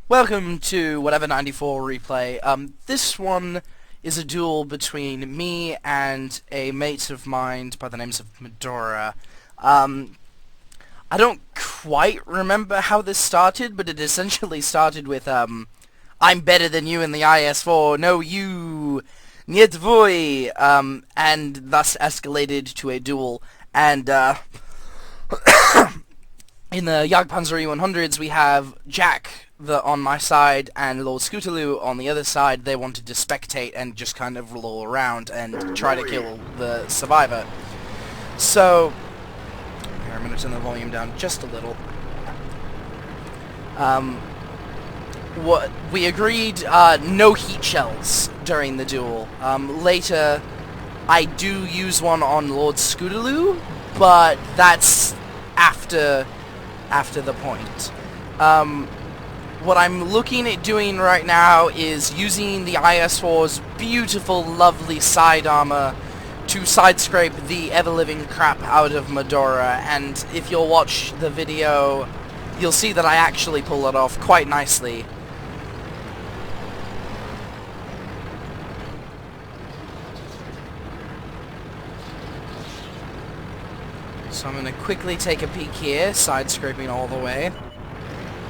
Welcome to Whatever94 replay. This one is a duel between me and a mate of mine by the names of Mudora. I don't quite remember how this started, but it essentially started with, I'm better than you in the IS-4, no you, niet voi, and thus escalated to a duel, and, in the Jacquesthemonkey 100s, we have Jack on my side and Lordscootaloo on the other side. They wanted to spectate and just kind of roll around and try to kill the survivor. So, here, I'm going to turn the volume down just a little. What we agreed, no heat shells during the duel. Later, I do use one on Lordscootaloo, but that's after the point. What I'm looking at doing right now is using the IS-4's beautiful, lovely side armor to side-scrape the ever-living crap out of Mudora, and if you'll watch the video, you'll see that I actually pull it off quite nicely. So I'm going to quickly take a peek here, side-scraping all the way.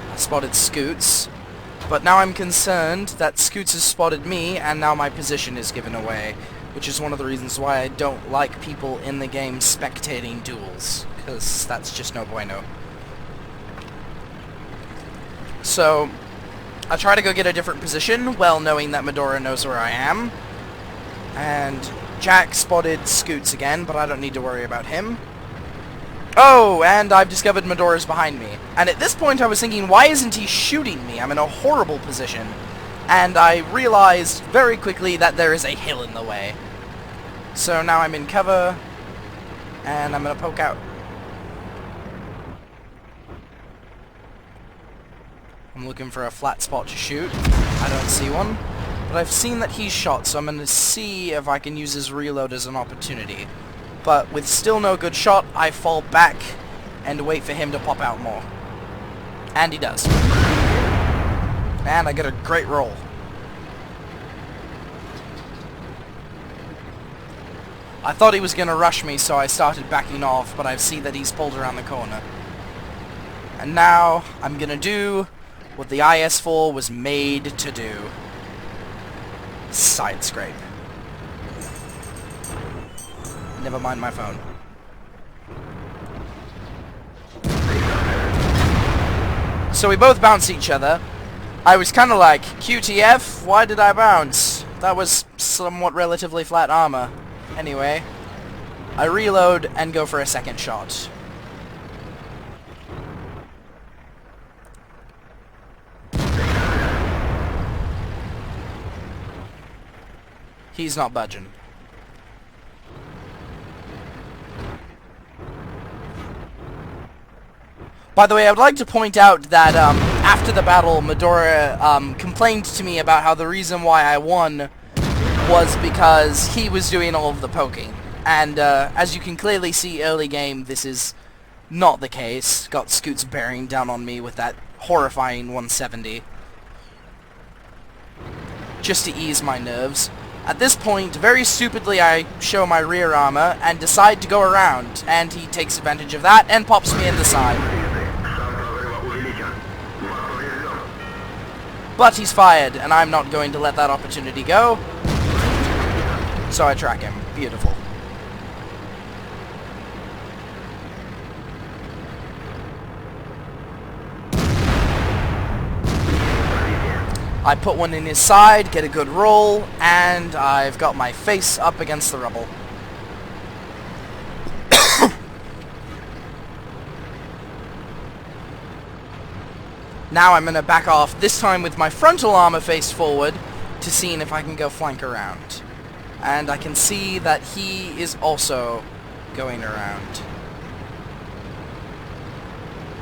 I spotted Scoots, but now I'm concerned that Scoots has spotted me, and now my position is given away, which is one of the reasons why I don't like people in the game spectating duels, because that's just no bueno. So, I try to go get a different position, well knowing that Mudora knows where I am, and Jack spotted Scoots again, but I don't need to worry about him. Oh, and I've discovered Mudora's behind me. And at this point I was thinking, why isn't he shooting me? I'm in a horrible position. And I realized very quickly that there is a hill in the way. So now I'm in cover, and I'm going to poke out. I'm looking for a flat spot to shoot. I don't see one. But I've seen that he's shot, so I'm going to see if I can use his reload as an opportunity. But with still no good shot, I fall back and wait for him to pop out more. And he does. And I get a great roll. I thought he was going to rush me, so I started backing off, but I see that he's pulled around the corner. And now, I'm going to do what the IS-4 was made to do. Side scrape. Never mind my phone. So we both bounce each other. I was kind of like, QTF, why did I bounce? That was somewhat relatively flat armor. Anyway, I reload and go for a second shot. He's not budging. By the way, I would like to point out that after the battle, Mudora complained to me about how the reason why I won was because he was doing all of the poking. And as you can clearly see early game, this is not the case. Got Scoots bearing down on me with that horrifying 170. Just to ease my nerves. At this point, very stupidly, I show my rear armor and decide to go around. And he takes advantage of that and pops me in the side. But he's fired, and I'm not going to let that opportunity go. So I track him. Beautiful. I put one in his side, get a good roll, and I've got my face up against the rubble. Now I'm going to back off, this time with my frontal armor faced forward, to seeing if I can go flank around. And I can see that he is also going around.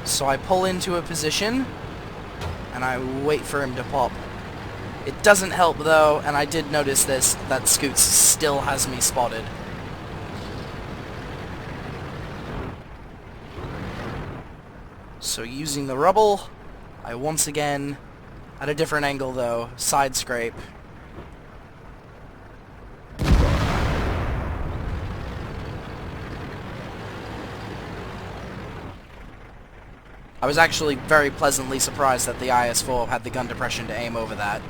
So I pull into a position, and I wait for him to pop. It doesn't help though, and I did notice this, that Scoots still has me spotted. So using the rubble, I once again At a different angle, though. Side scrape. I was actually very pleasantly surprised that the IS-4 had the gun depression to aim over that.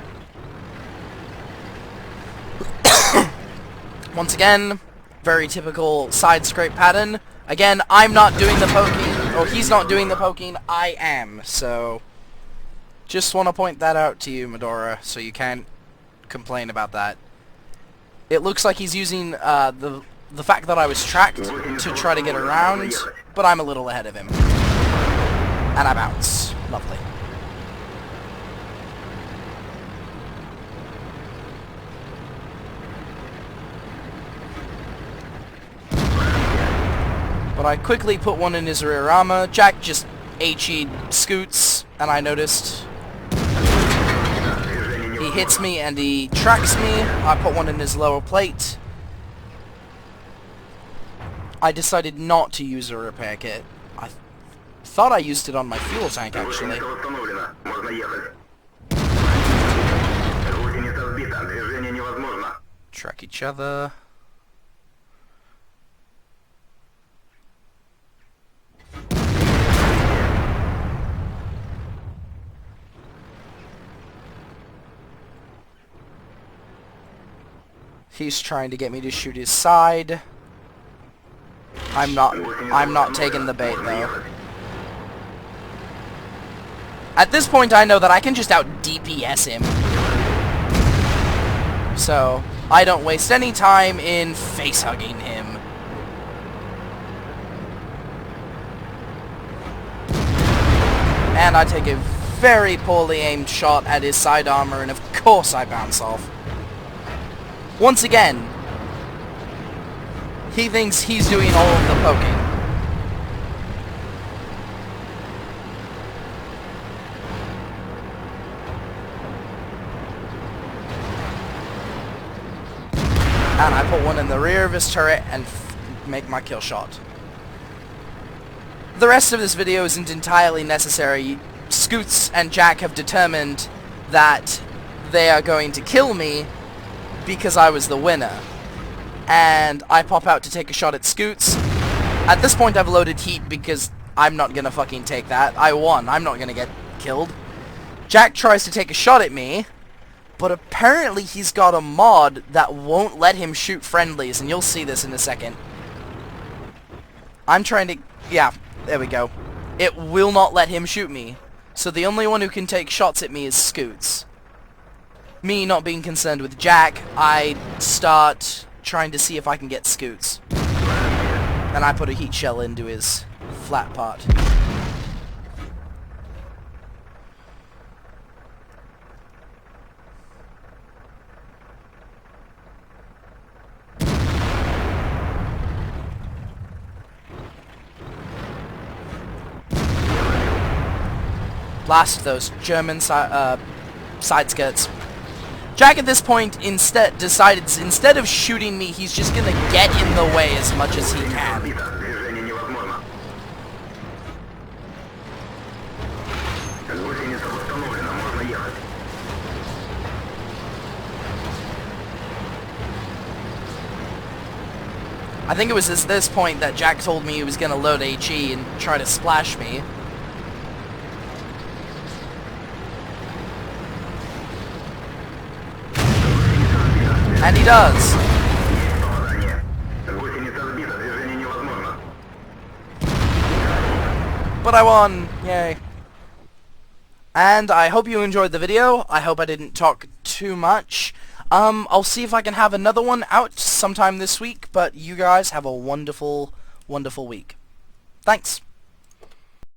Once again, very typical side scrape pattern. Again, I'm not doing the poking, or he's not doing the poking, I am, so just want to point that out to you, Mudora, so you can't complain about that. It looks like he's using the fact that I was tracked to try to get around, but I'm a little ahead of him. And I bounce. Lovely. But I quickly put one in his rear armor. Jack just HE'd scoots, and I noticed he hits me and he tracks me. I put one in his lower plate. I decided not to use a repair kit. I thought I used it on my fuel tank, actually. Track each other. He's trying to get me to shoot his side. I'm not taking the bait, though. At this point, I know that I can just out DPS him. So, I don't waste any time in face-hugging him. And I take a very poorly aimed shot at his side armor, and of course I bounce off. Once again, he thinks he's doing all of the poking. And I put one in the rear of his turret and make my kill shot. The rest of this video isn't entirely necessary. Scoots and Jack have determined that they are going to kill me because I was the winner. And I pop out to take a shot at Scoots. At this point I've loaded heat because I'm not gonna fucking take that. I won. I'm not gonna get killed. Jack tries to take a shot at me, but apparently he's got a mod that won't let him shoot friendlies, and you'll see this in a second. I'm trying to... yeah, there we go. It will not let him shoot me. So the only one who can take shots at me is Scoots. Me not being concerned with Jack, I start trying to see if I can get Scoots. And I put a heat shell into his flat part. Blast those German side skirts. Jack at this point decided instead of shooting me, he's just gonna get in the way as much as he can. I think it was at this point that Jack told me he was gonna load HE and try to splash me. And he does. But I won! Yay. And I hope you enjoyed the video. I hope I didn't talk too much. I'll see if I can have another one out sometime this week, but you guys have a wonderful, wonderful week. Thanks.